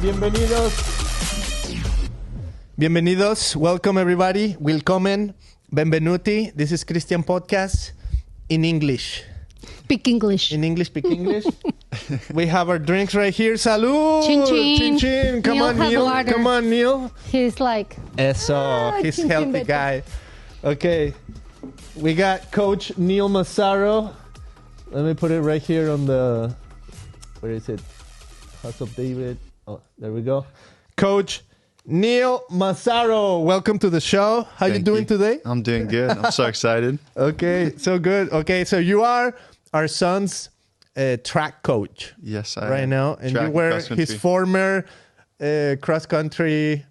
Bienvenidos. Bienvenidos. Welcome everybody. Willkommen. Benvenuti. This is Christian Podcast in English. Speak English. In English, speak English. We have our drinks right here. Salud. Chin chin. Chin chin. Come Neil on, have Neil. water. Come on, Neil. He's like, Eso. He's chin chin healthy better. guy. Okay. We got Coach Neil Massaro. Let me put it right here on the... Where is it? House of David. Oh, there we go. Coach Neil Massaro, welcome to the show. How you doing today? I'm doing good. I'm so excited. Okay, so good. Okay, so you are our son's track coach. Yes, I right am. now, and Track you and were cross country. his former cross country.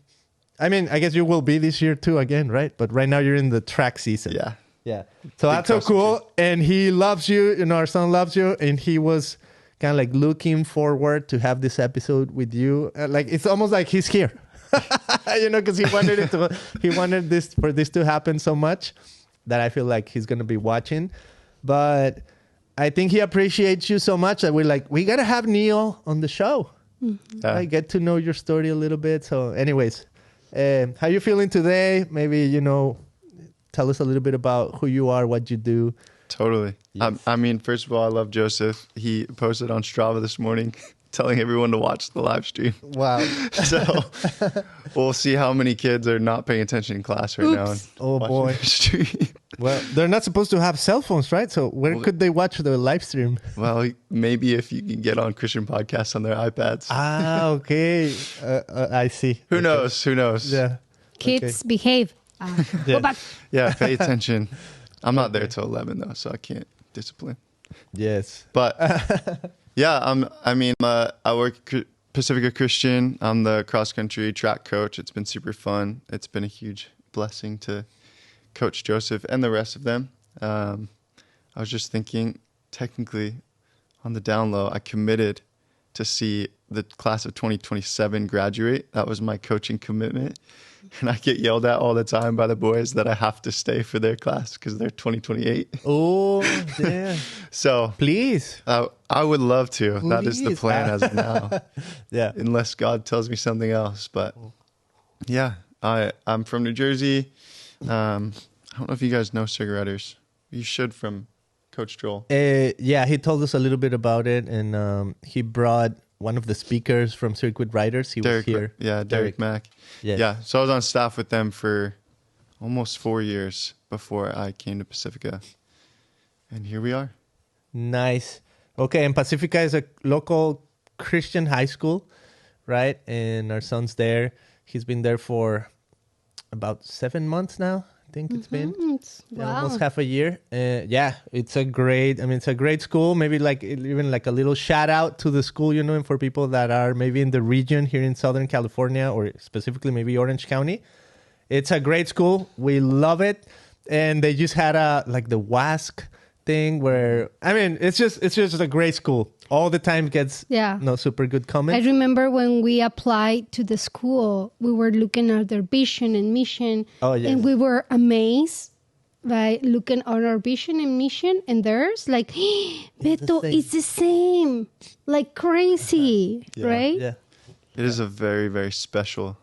I mean, I guess you will be this year too again, right? But right now you're in the track season. Yeah. Yeah. So that's so cross cool. country. And he loves you. You know, our son loves you. And he was kind of like looking forward to have this episode with you. Like, it's almost like he's here, you know, because he wanted this for this to happen so much that I feel like he's going to be watching. But I think he appreciates you so much that we're like, we got to have Neil on the show. Yeah. I get to know your story a little bit. So anyways, how you feeling today? Maybe, you know, tell us a little bit about who you are, what you do. Totally. Yes. I mean, first of all, I love Joseph. He posted on Strava this morning telling everyone to watch the live stream. Wow. So we'll see how many kids are not paying attention in class right now. And Oh, watching boy. the stream. Well, they're not supposed to have cell phones, right? So where could they watch the live stream? Well, maybe if you can get on Christian podcasts on their iPads. Ah, okay. I see. Who Okay. knows? Who knows? Yeah. kids, behave. Yeah. Go back. Yeah, pay attention. I'm not there till 11 though, so I can't discipline. Yes. But yeah, I work at Pacifica Christian. I'm the cross country track coach. It's been super fun. It's been a huge blessing to coach Joseph and the rest of them. I was just thinking, technically, on the down low, I committed to see the class of 2027 graduate. That was my coaching commitment. And I get yelled at all the time by the boys that I have to stay for their class because they're 2028. Oh, yeah. So Please. I would love to. That is the Please. plan as of now, Yeah. unless God tells me something else. But yeah, I'm from New Jersey. I don't know if you guys know cigaretters. You should from Coach Joel. Yeah, he told us a little bit about it, and he brought one of the speakers from Circuit Riders. He was here. Yeah, Derek Mack. Yes. Yeah, so I was on staff with them for almost 4 years before I came to Pacifica. And here we are. Nice. Okay, and Pacifica is a local Christian high school, right? And our son's there. He's been there for about 7 months now, I think it's been. Yeah, almost half a year. Yeah, it's a great school. Maybe like even like a little shout out to the school, you know, and for people that are maybe in the region here in Southern California or specifically maybe Orange County. It's a great school. We love it. And they just had the WASC thing where, I mean, it's just a great school. All the time gets super good I comments. remember when we applied to the school, we were looking at their vision and mission. Oh, yes. And we were amazed by looking at our vision and mission and theirs. Like, Beto, same. it's the same. Like crazy, Yeah, right? Yeah. It is a very, very special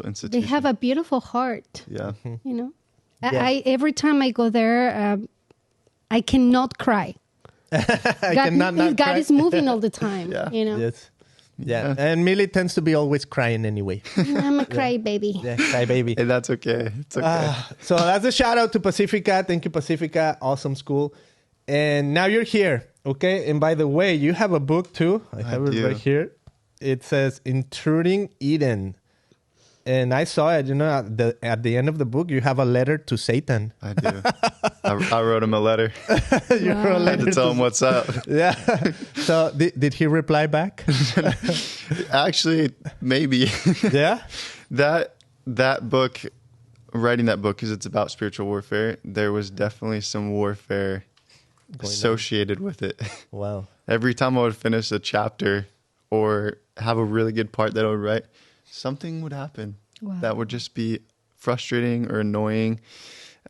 institution. They have a beautiful heart, Yeah. you know. Yeah. I every time I go there, I cannot cry. I cannot not God cry. is moving all the time, Yeah. you know. Yes. Yeah. And Millie tends to be always crying anyway. I'm a cry baby. Yeah, cry baby. Hey, that's okay. It's okay. So that's a shout out to Pacifica. Thank you, Pacifica. Awesome school. And now you're here. Okay. And by the way, you have a book too. I have it do. right here. It says Intruding Eden. And I saw it, you know, at the end of the book, you have a letter to Satan. I do. I wrote him a letter. You wrote a I had letter to tell him what's up. Yeah. So did he reply back? Actually, maybe. Yeah. That book, writing that book, because it's about spiritual warfare, there was definitely some warfare associated with it. Wow. Every time I would finish a chapter or have a really good part that I would write, something would happen that would just be frustrating or annoying.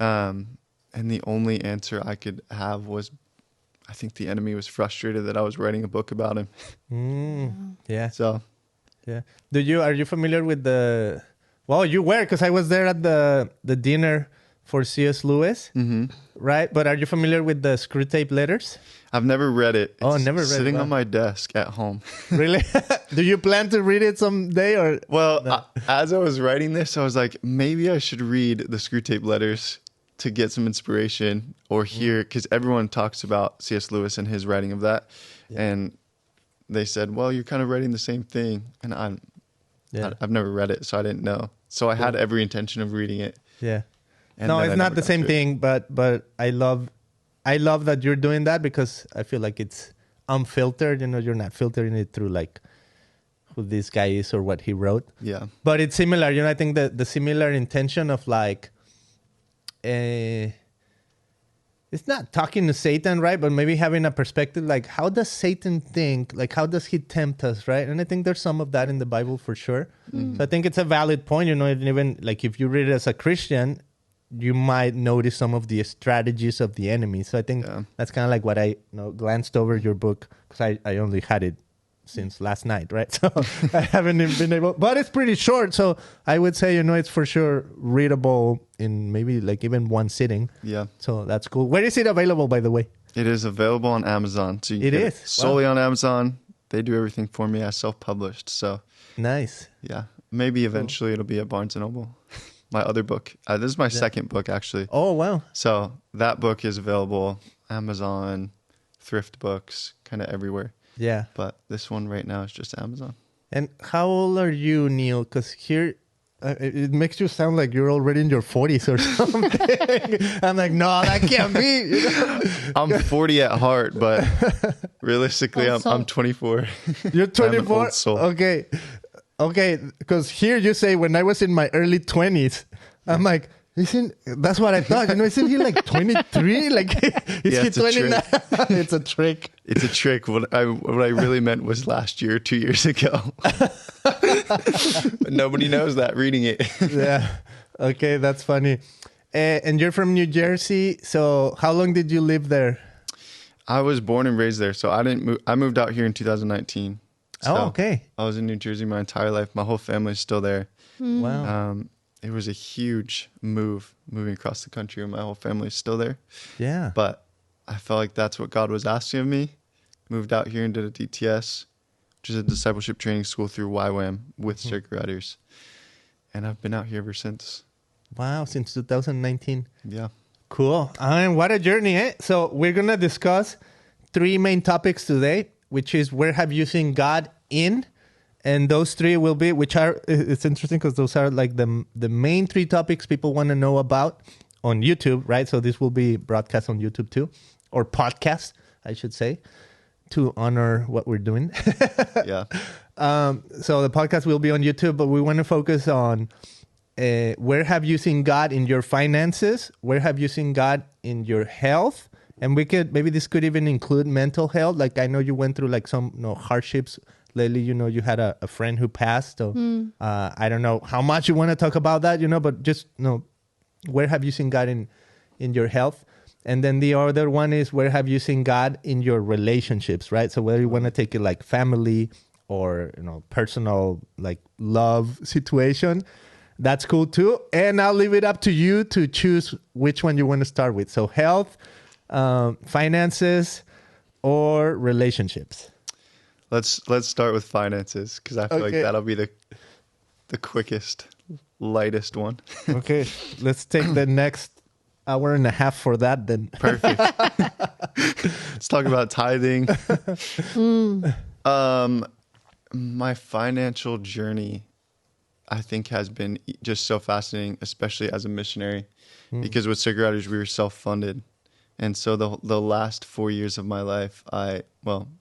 And the only answer I could have was, I think the enemy was frustrated that I was writing a book about him. Yeah. So Yeah. Are you familiar with the? Well, you were because I was there at the dinner for C.S. Lewis, right? But are you familiar with the screw tape letters? I've never read it. Oh, It's never read it. sitting Wow. on my desk at home. Really? Do you plan to read it someday or? Well, No. as I was writing this, I was like, maybe I should read the screw tape letters to get some inspiration or hear, because everyone talks about C.S. Lewis and his writing of that. Yeah. And they said, well, you're kind of writing the same thing. And I've never read it, so I didn't know. So I had every intention of reading it. Yeah. And No, then it's I not never the got same to it. thing, but I love that you're doing that because I feel like it's unfiltered. You know, you're not filtering it through like who this guy is or what he wrote. Yeah. But it's similar. You know, I think that the similar intention of like, it's not talking to Satan, right? But maybe having a perspective like, how does Satan think? Like, how does he tempt us, right? And I think there's some of that in the Bible for sure. So I think it's a valid point. You know, and even like if you read it as a Christian, you might notice some of the strategies of the enemy. So I think that's kind of like what I glanced over your book because I only had it since last night, right? So I haven't even been able, but it's pretty short. So I would say, you know, it's for sure readable in maybe like even one sitting. Yeah. So that's cool. Where is it available, by the way? It is available on Amazon. So you It can get is? it solely on Amazon. They do everything for me. I self-published. So Nice. yeah, maybe eventually it'll be at Barnes & Noble. My other book. This is my second book, actually. Oh, wow. So that book is available Amazon, thrift books, kind of everywhere. Yeah. But this one right now is just Amazon. And how old are you, Neil? Because here, it makes you sound like you're already in your 40s or something. I'm like, no, that can't be. You know? I'm 40 at heart, but realistically, Also- I'm 24. You're I'm an 24? old soul. Okay. Because here you say when I was in my early 20s, I'm like, that's what I thought. You know, isn't he like 23? Like, is Yeah, he it's a 29? It's a trick. It's a trick. What I really meant was last year, 2 years ago. But nobody knows that reading it. Yeah. Okay, that's funny. And you're from New Jersey. So how long did you live there? I was born and raised there, so I didn't move. I moved out here in 2019. So Oh, okay. I was in New Jersey my entire life. My whole family's still there. Wow. It was a huge moving across the country, and my whole family's still there. Yeah. But I felt like that's what God was asking of me. Moved out here and did a DTS, which is a discipleship training school through YWAM with circuit riders. And I've been out here ever since. Wow, since 2019. Yeah. Cool. And what a journey, eh? So we're going to discuss 3 main topics today, which is where have you seen God in? And those 3 will be, which are, it's interesting because those are like the main 3 topics people want to know about on YouTube, right? So this will be broadcast on YouTube too, or podcast, I should say, to honor what we're doing. Yeah. So the podcast will be on YouTube, but we want to focus on where have you seen God in your finances? Where have you seen God in your health? And maybe this could even include mental health. Like I know you went through like some hardships lately. You know, you had a friend who passed. So I don't know how much you want to talk about that, but just where have you seen God in your health? And then the other one is where have you seen God in your relationships, right? So whether you want to take it like family or personal like love situation, that's cool too. And I'll leave it up to you to choose which one you want to start with. So health, finances, or relationships. Let's start with finances because I feel like that'll be the quickest, lightest one. Okay, let's take the next hour and a half for that then. Perfect. Let's talk about tithing. My financial journey, I think, has been just so fascinating, especially as a missionary, because with Circuit Riders, we were self-funded. And so the last 4 years of my life,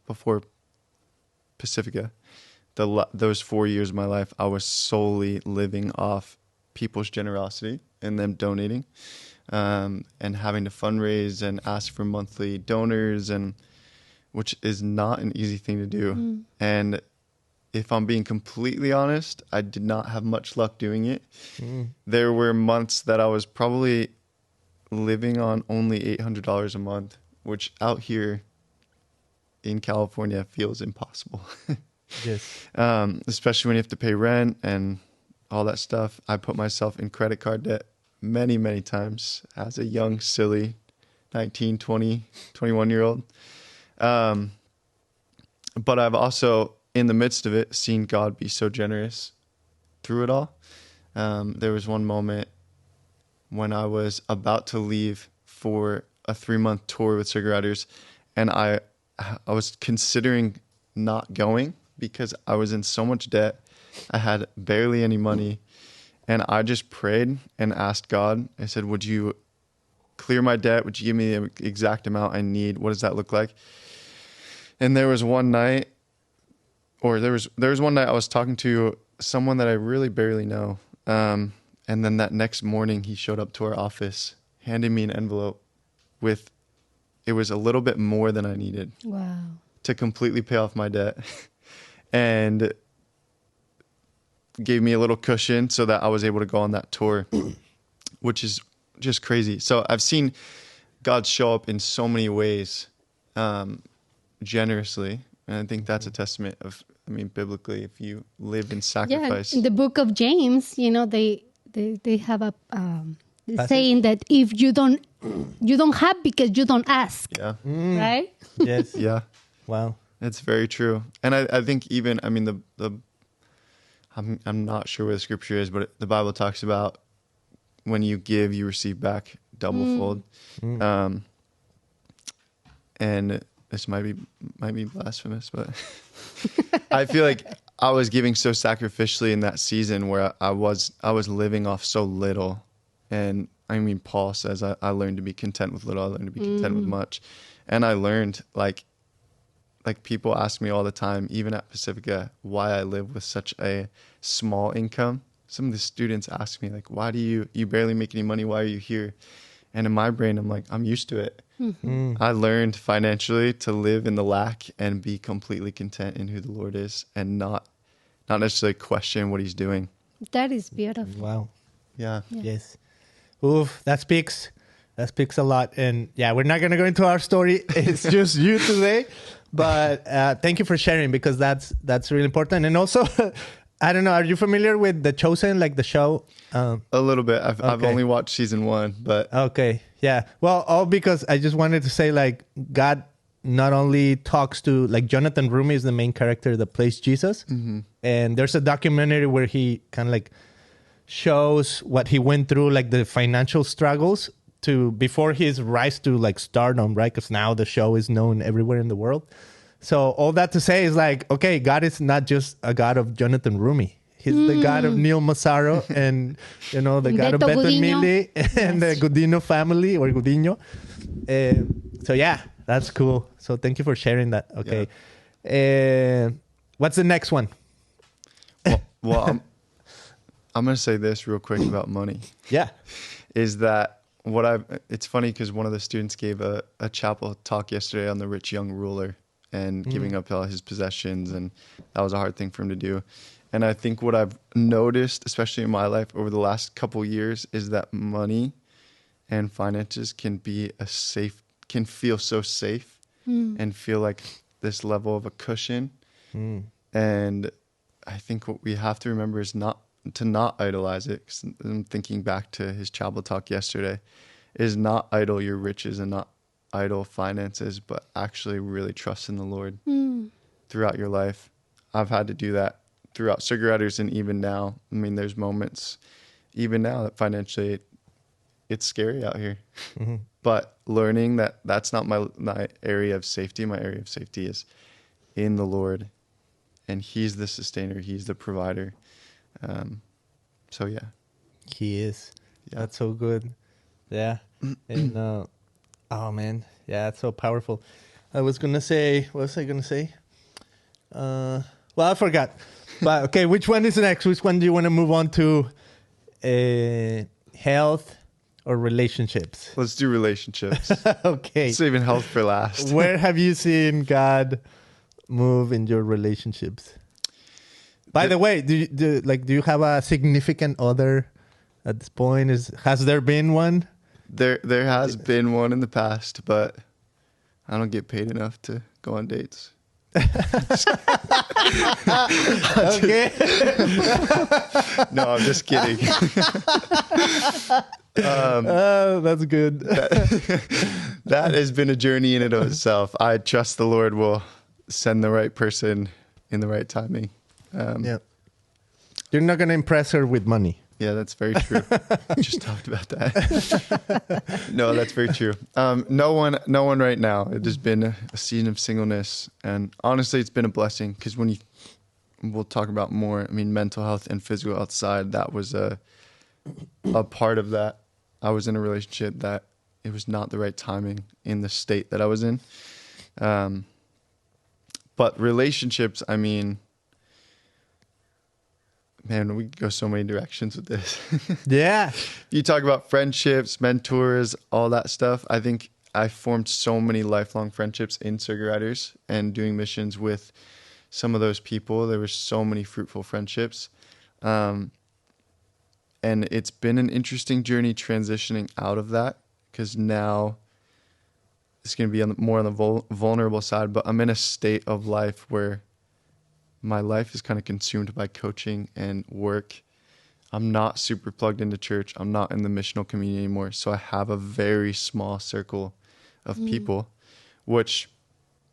before Pacifica, those 4 years of my life, I was solely living off people's generosity and them donating, and having to fundraise and ask for monthly donors, and which is not an easy thing to do. And if I'm being completely honest, I did not have much luck doing it. There were months that I was probably living on only $800 a month, which out here in California feels impossible. Yes. Especially when you have to pay rent and all that stuff. I put myself in credit card debt many, many times as a young, silly 19, 20, 21-year-old. But I've also, in the midst of it, seen God be so generous through it all. There was one moment when I was about to leave for a 3-month tour with Cigar Riders, and I was considering not going because I was in so much debt. I had barely any money, and I just prayed and asked God. I said, would you clear my debt? Would you give me the exact amount I need? What does that look like? And there was one night I was talking to someone that I really barely know. And then that next morning he showed up to our office, handing me an envelope with, it was a little bit more than I needed. Wow. To completely pay off my debt, and gave me a little cushion so that I was able to go on that tour, which is just crazy. So I've seen God show up in so many ways, generously. And I think that's a testament of, biblically, if you live in sacrifice. Yeah, in the book of James, they have a saying that if you don't have because you don't ask. Yeah. Right? Yes. Yeah. Wow. It's very true. And I think even, I'm not sure where the scripture is, but the Bible talks about when you give, you receive back double-fold. And this might be blasphemous, but I feel like I was giving so sacrificially in that season where I was living off so little. And Paul says, I learned to be content with little, I learned to be content with much. And I learned, like people ask me all the time, even at Pacifica, why I live with such a small income. Some of the students ask me, like, why do you barely make any money? Why are you here? And in my brain, I'm like, I'm used to it. I learned financially to live in the lack and be completely content in who the Lord is, and not necessarily question what he's doing. That is beautiful. Wow. Yeah. Yes. Oof, that speaks a lot. And yeah, we're not going to go into our story. It's just you today. But thank you for sharing, because that's really important. And also, I don't know, are you familiar with The Chosen, like the show? A little bit. I've only watched season 1, but okay. Yeah. Well, all because I just wanted to say, like, God not only talks to, like, Jonathan Rumi is the main character that plays Jesus. Mm-hmm. And there's a documentary where he kind of like shows what he went through, like the financial struggles before his rise to like stardom, right? Because now the show is known everywhere in the world. So all that to say is, like, okay, God is not just a God of Jonathan Rumi. He's the God of Neil Massaro and, the God of Beto Mili and the Gudino family, or Gudino. So yeah, that's cool. So thank you for sharing that. Okay. Yeah. What's the next one? Well, I'm going to say this real quick about money. Yeah. Is that it's funny because one of the students gave a chapel talk yesterday on the rich young ruler and giving up all his possessions. And that was a hard thing for him to do. And I think what I've noticed, especially in my life over the last couple years, is that money and finances can feel so safe and feel like this level of a cushion. And I think what we have to remember is not idolize it. 'Cause I'm thinking back to his chapel talk yesterday, is not idle your riches and not idle finances, but actually really trust in the Lord throughout your life. I've had to do that throughout Cigar Riders, and even now. There's moments even now that financially it's scary out here. But learning that that's not my area of safety. My area of safety is in the Lord, and he's the sustainer, he's the provider. So yeah, he is. Yeah. That's so good. Yeah. And oh man, yeah, it's so powerful. What was I gonna say? Well, I forgot. But okay, which one is next? Which one do you want to move on to? Health or relationships? Let's do relationships. Okay. Saving health for last. Where have you seen God move in your relationships? By the way, do you have a significant other at this point? Has there been one? There has been one in the past, but I don't get paid enough to go on dates. Okay. No, I'm just kidding. That's good. That has been a journey in and of itself. I trust the Lord will send the right person in the right timing. Yeah. You're not going to impress her with money. Yeah, that's very true. Just talked about that. No, that's very true. No one right now. It has been a season of singleness, and honestly, it's been a blessing because we'll talk about more. I mean, mental health and physical health side, that was a part of that. I was in a relationship that it was not the right timing in the state that I was in. But relationships, I mean, man, we could go so many directions with this. Yeah. You talk about friendships, mentors, all that stuff. I think I formed so many lifelong friendships in Circuit Riders and doing missions with some of those people. There were so many fruitful friendships. And it's been an interesting journey transitioning out of that, because now it's going to be more on the vulnerable side, but I'm in a state of life where my life is kind of consumed by coaching and work. I'm not super plugged into church. I'm not in the missional community anymore. So I have a very small circle of people, which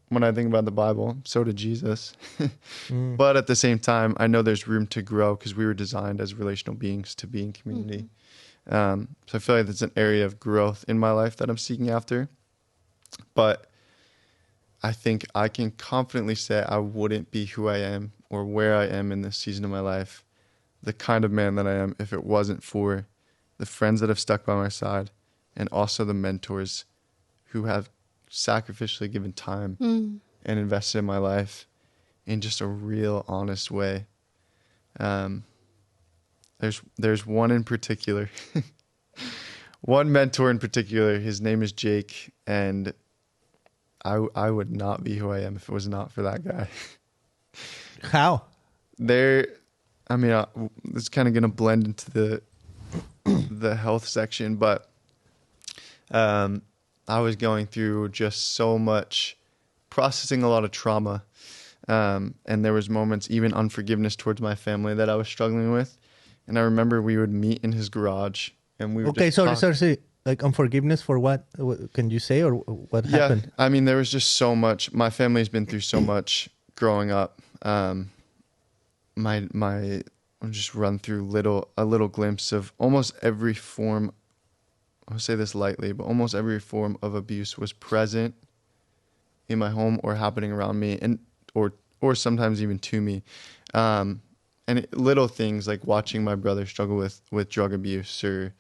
when I think about the Bible, so did Jesus. But at the same time, I know there's room to grow because we were designed as relational beings to be in community. So I feel like that's an area of growth in my life that I'm seeking after. But I think I can confidently say I wouldn't be who I am or where I am in this season of my life, the kind of man that I am, if it wasn't for the friends that have stuck by my side and also the mentors who have sacrificially given time and invested in my life in just a real honest way. There's one in particular, one mentor in particular. His name is Jake, and I would not be who I am if it was not for that guy. How? It's kind of going to blend into the health section, but I was going through just so much, processing a lot of trauma, and there was moments, even unforgiveness towards my family, that I was struggling with. And I remember we would meet in his garage, and we would sorry. Like unforgiveness for what? Can you say, or what happened? Yeah, I mean, there was just so much. My family's been through so much growing up. I'll just run through a little glimpse of almost every form. I'll say this lightly, but almost every form of abuse was present in my home or happening around me, and or sometimes even to me. Little things like watching my brother struggle with drug abuse, or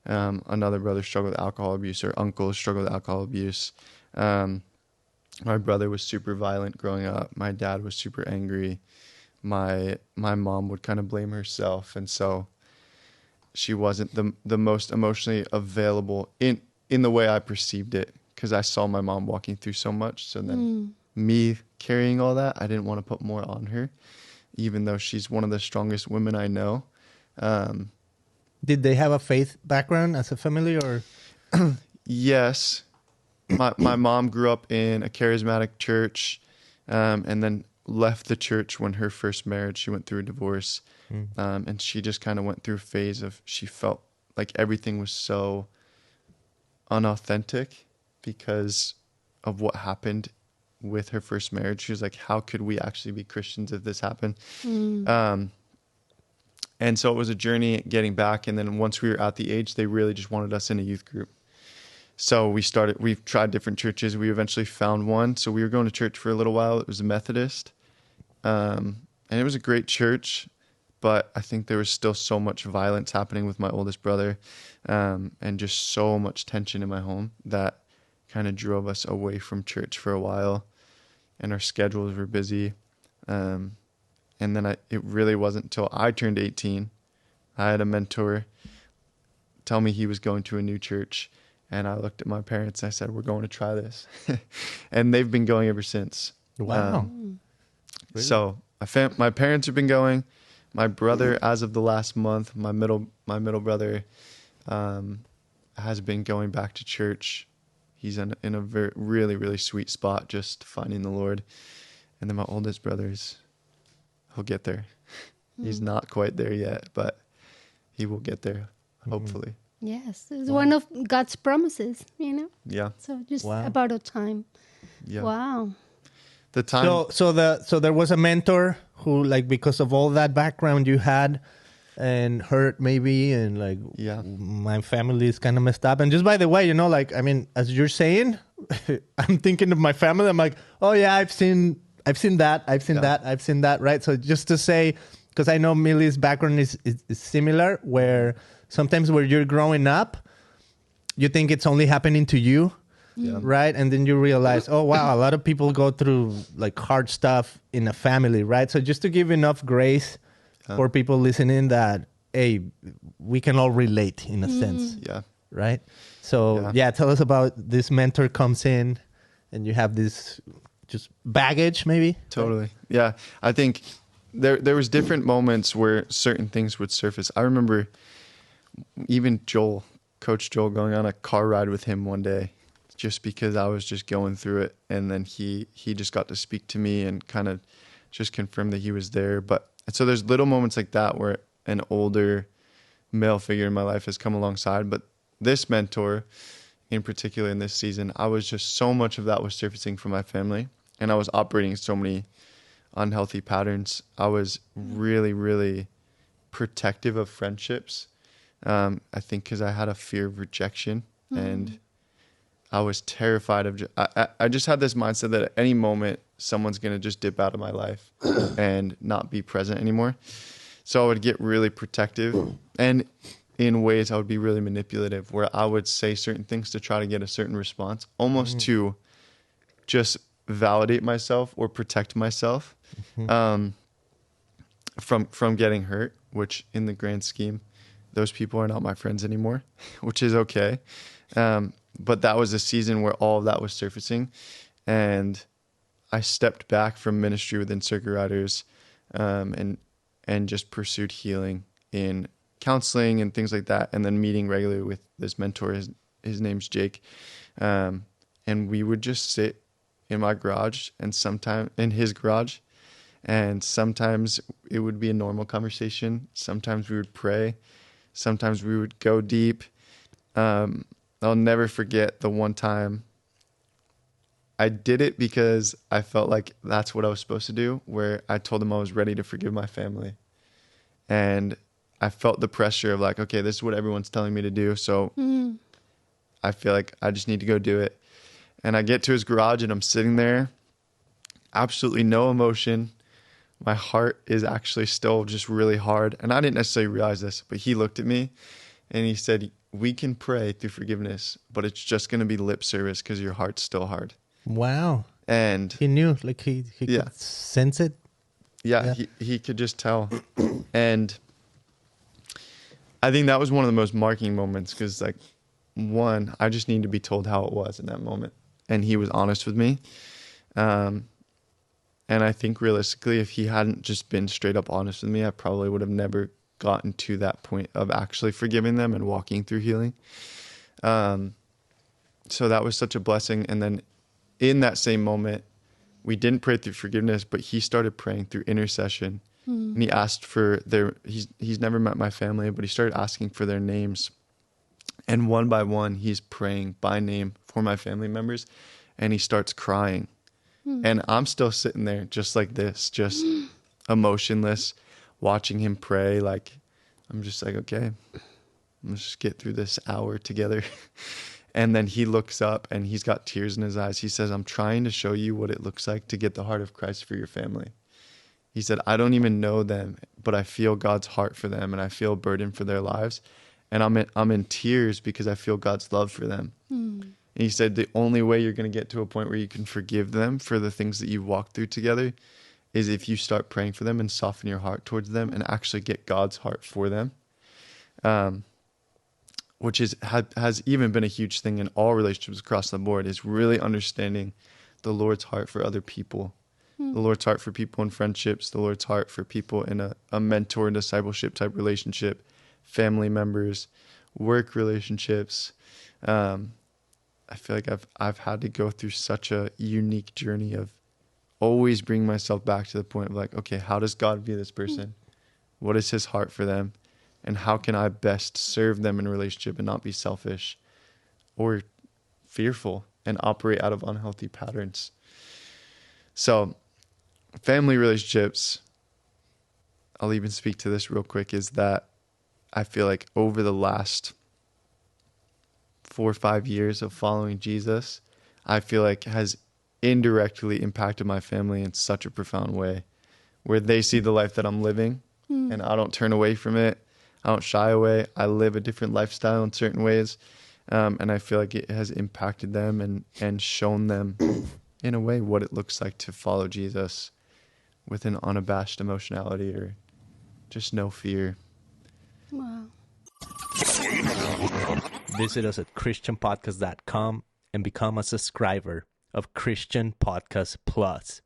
another brother struggle with alcohol abuse, or uncle struggle with alcohol abuse. My brother was super violent growing up. My dad was super angry. My mom would kind of blame herself, and so she wasn't the most emotionally available in the way I perceived it, because I saw my mom walking through so much. So then me carrying all that, I didn't want to put more on her, even though she's one of the strongest women I know. Did they have a faith background as a family, or? Yes. My mom grew up in a charismatic church, and then left the church when her first marriage. She went through a divorce, and she just kind of went through a phase of, she felt like everything was so unauthentic because of what happened with her first marriage. She was like, how could we actually be Christians if this happened? And so it was a journey getting back. And then once we were at the age, they really just wanted us in a youth group. So we've tried different churches. We eventually found one. So we were going to church for a little while. It was a Methodist. And it was a great church, but I think there was still so much violence happening with my oldest brother, and just so much tension in my home that kind of drove us away from church for a while, and our schedules were busy. And then it really wasn't until I turned 18, I had a mentor tell me he was going to a new church. And I looked at my parents and I said, we're going to try this. And they've been going ever since. Wow. Really? So my parents have been going. My brother, as of the last month, my middle brother, has been going back to church. He's in a very, really, really sweet spot, just finding the Lord. And then my oldest he'll get there. He's not quite there yet, but he will get there, hopefully. Yes, it's one of God's promises, you know. Yeah. So just Wow. about a time. Yeah. Wow. The time. So there was a mentor who, like, because of all that background you had and hurt maybe, and like, Yeah. my family is kind of messed up. And just by the way, you know, like, I mean, as you're saying, I'm thinking of my family. I'm like, oh yeah, I've seen that, I've seen that, right? So just to say, because I know Millie's background is similar, where sometimes where you're growing up, you think it's only happening to you. Yeah. Right. And then you realize, oh, wow, a lot of people go through like hard stuff in a family. Right. So just to give enough grace for people listening that, hey, we can all relate in a sense. Yeah. Right. So, yeah, tell us about this mentor comes in and you have this just baggage, maybe. Totally. Yeah. I think there was different moments where certain things would surface. I remember even Coach Joel, going on a car ride with him one day, just because I was just going through it. And then he just got to speak to me and kind of just confirm that he was there. But so there's little moments like that where an older male figure in my life has come alongside. But this mentor in particular in this season, I was just, so much of that was surfacing from my family. And I was operating so many unhealthy patterns. I was really, really protective of friendships. I think because I had a fear of rejection, and I was terrified of, I just had this mindset that at any moment someone's going to just dip out of my life and not be present anymore. So I would get really protective, and in ways I would be really manipulative, where I would say certain things to try to get a certain response, almost to just validate myself or protect myself from getting hurt, which in the grand scheme, those people are not my friends anymore, which is okay. But that was a season where all of that was surfacing, and I stepped back from ministry within Circuit Riders, and just pursued healing in counseling and things like that, and then meeting regularly with this mentor. His name's Jake, and we would just sit in my garage, and sometime in his garage, and sometimes it would be a normal conversation. Sometimes we would pray. Sometimes we would go deep. I'll never forget the one time I did it because I felt like that's what I was supposed to do, where I told him I was ready to forgive my family. And I felt the pressure of like, okay, this is what everyone's telling me to do. So I feel like I just need to go do it. And I get to his garage and I'm sitting there, absolutely no emotion. My heart is actually still just really hard. And I didn't necessarily realize this, but he looked at me and he said, we can pray through forgiveness, but it's just going to be lip service because your heart's still hard. Wow. And he knew, like he could sense it. Yeah, he could just tell. And I think that was one of the most marking moments because, like, one, I just needed to be told how it was in that moment. And he was honest with me. And I think realistically, if he hadn't just been straight up honest with me, I probably would have never gotten to that point of actually forgiving them and walking through healing. So that was such a blessing. And then in that same moment, we didn't pray through forgiveness, but he started praying through intercession. And he asked for he's never met my family, but he started asking for their names. And one by one, he's praying by name for my family members. And he starts crying. And I'm still sitting there just like this, just emotionless, watching him pray. Like, I'm just like, okay, let's just get through this hour together. And then he looks up and he's got tears in his eyes. He says, I'm trying to show you what it looks like to get the heart of Christ for your family. He said, I don't even know them, but I feel God's heart for them and I feel a burden for their lives. And I'm in tears because I feel God's love for them. And he said, the only way you're going to get to a point where you can forgive them for the things that you've walked through together is if you start praying for them and soften your heart towards them and actually get God's heart for them. Which has even been a huge thing in all relationships across the board, is really understanding the Lord's heart for other people, the Lord's heart for people in friendships, the Lord's heart for people in a mentor and discipleship type relationship, family members, work relationships. I feel like I've had to go through such a unique journey of always bring myself back to the point of like, okay, how does God view this person? What is his heart for them? And how can I best serve them in a relationship and not be selfish or fearful and operate out of unhealthy patterns? So family relationships, I'll even speak to this real quick, is that I feel like over the last 4 or 5 years of following Jesus, I feel like has indirectly impacted my family in such a profound way, where they see the life that I'm living and I don't turn away from it. I don't shy away. I live a different lifestyle in certain ways. And I feel like it has impacted them and shown them in a way what it looks like to follow Jesus with an unabashed emotionality or just no fear. Wow. Visit us at christianpodcast.com and become a subscriber of Christian Podcast Plus.